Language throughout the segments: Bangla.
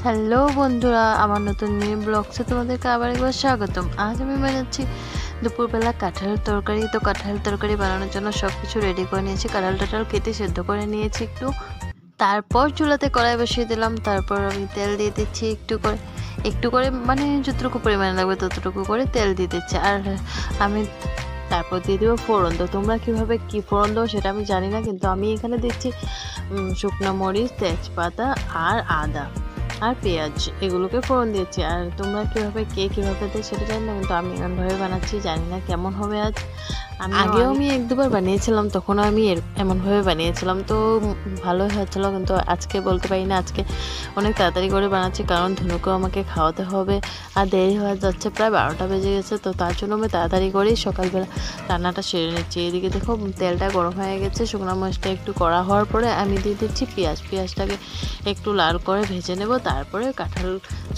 হ্যালো বন্ধুরা, আমার নতুন মিনি ব্লগসে তোমাদেরকে আবার একবার স্বাগতম। আজ আমি বানাচ্ছি দুপুরবেলা কাঁঠালের তরকারি। তো কাঁঠালের তরকারি বানানোর জন্য সব কিছু রেডি করে নিয়েছি। কাঁঠাল কেটে সেদ্ধ করে নিয়েছি একটু, তারপর চুলাতে কড়াই বসিয়ে দিলাম। তারপর আমি তেল দিয়ে দিচ্ছি একটু করে মানে যতটুকু পরিমাণে লাগবে ততটুকু করে তেল দিয়ে দিচ্ছি। আর আমি তারপর দিয়ে দেবো ফোড়ন। তো তোমরা কীভাবে কী ফোড়ন দেবো সেটা আমি জানি না, কিন্তু আমি এখানে দিচ্ছি শুকনো মরিচ, তেজপাতা আর আদা আর পেঁয়াজ, এগুলোকে ফোড়ন দিয়েছি। আর তোমরা কে কীভাবে দেয় সেটা জানি না, কিন্তু আমি এমনভাবে বানাচ্ছি, জানি না কেমন হবে আজ। আগেও আমি এক দুবার বানিয়েছিলাম, তখন আমি এমনভাবে বানিয়েছিলাম, তো ভালোই হয়েছিল। কিন্তু আজকে বলতে পারি না, আজকে অনেক তাড়াতাড়ি করে বানাচ্ছি, কারণ ধনুকেও আমাকে খাওয়াতে হবে আর দেরি হয়ে যাচ্ছে, প্রায় 12টা বেজে গেছে। তো তার জন্য আমি তাড়াতাড়ি করেই সকালবেলা রান্নাটা সেরে নিচ্ছি। এদিকে দেখো তেলটা গরম হয়ে গেছে, শুকনো মরিচটা একটু কড়া হওয়ার পরে আমি দিয়ে দিচ্ছি পেঁয়াজটাকে একটু লাল করে ভেজে নেব। তারপরে কাঁঠাল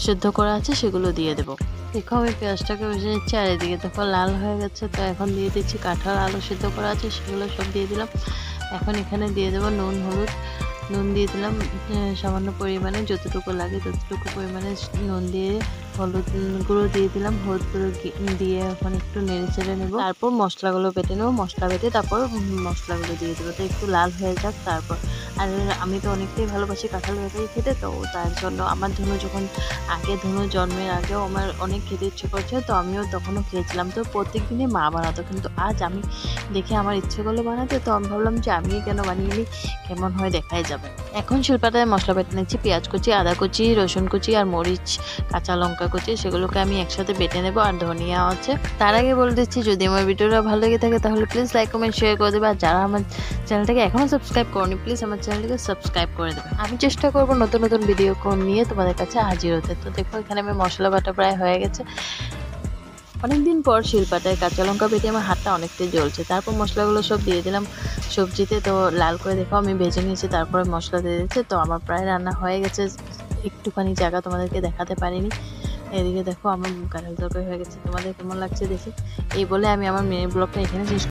সেদ্ধ করা আছে সেগুলো দিয়ে দেবো। দেখো আমি পেঁয়াজটাকে ভেজে নিচ্ছি, আর এদিকে দেখো লাল হয়ে গেছে। তো এখন দিয়ে দিচ্ছি কাঁঠাল, আলু সেদ্ধ করা আছে সেগুলো সব দিয়ে দিলাম। এখন এখানে দিয়ে দেবো নুন দিয়ে দিলাম সামান্য পরিমাণে, যতটুকু লাগে ততটুকু পরিমাণে নুন দিয়ে হলুদ গুঁড়ো দিয়ে দিলাম। হলুদ গুঁড়ো দিয়ে এখন একটু নেড়ে চেড়ে নেবো। তারপর মশলাগুলো বেটে নেবো, মশলা বেটে তারপর মশলাগুলো দিয়ে দেবো। তো একটু লাল হয়ে যাক তারপর। আর আমি তো অনেকটাই ভালোবাসি কাঁঠাল তরকারি খেতে, তো তার জন্য আমার ধনু জন্মের আগেও আমার অনেক খেতে ইচ্ছে করছে, তো আমিও তখনও খেয়েছিলাম। তো প্রত্যেক দিনই মা বানাতো, কিন্তু আজ আমি দেখে আমার ইচ্ছে করলো বানাতে, তো আমি ভাবলাম যে আমি কেন বানিয়ে নিই, কেমন হয় দেখাই যাবে। এখন শিলপাটায় মশলা বেটে নিচ্ছি, পেঁয়াজ কুচি, আদা কুচি, রসুন কুচি আর মরিচ, কাঁচা লঙ্কা কুচি, সেগুলোকে আমি একসাথে বেটে নেবো। আর ধনিয়া আছে। তার আগে বলে দিচ্ছি, যদি আমার ভিডিওটা ভালো লেগে থাকে তাহলে প্লিজ লাইক কমেন্ট শেয়ার করে দেবে। আর যারা আমার চ্যানেলটাকে এখনও সাবস্ক্রাইব করনি, প্লিজ আমার চ্যানেলটাকে সাবস্ক্রাইব করে দেবে। আমি চেষ্টা করবো নতুন নতুন ভিডিও নিয়ে তোমাদের কাছে হাজির হতে। তো দেখো এখানে আমি মশলা বাটা প্রায় হয়ে গেছে। অনেকদিন পর শিলপাটায় কাঁচা লঙ্কা বেটে আমার হাতটা অনেকটাই জ্বলছে। তারপর মশলাগুলো সব দিয়ে দিলাম সবজিতে। তো লাল করে দেখো আমি ভেজে নিয়েছি, তারপরে মশলা দিয়ে দিচ্ছে। তো আমার প্রায় রান্না হয়ে গেছে, একটুখানি জায়গা তোমাদেরকে দেখাতে পারিনি। এদিকে দেখো আমার কাঁঠাল তরকারি হয়ে গেছে। তোমাদের কেমন লাগছে দেখে? এই বলে আমি আমার মিনি ব্লগটা এখানে শেষ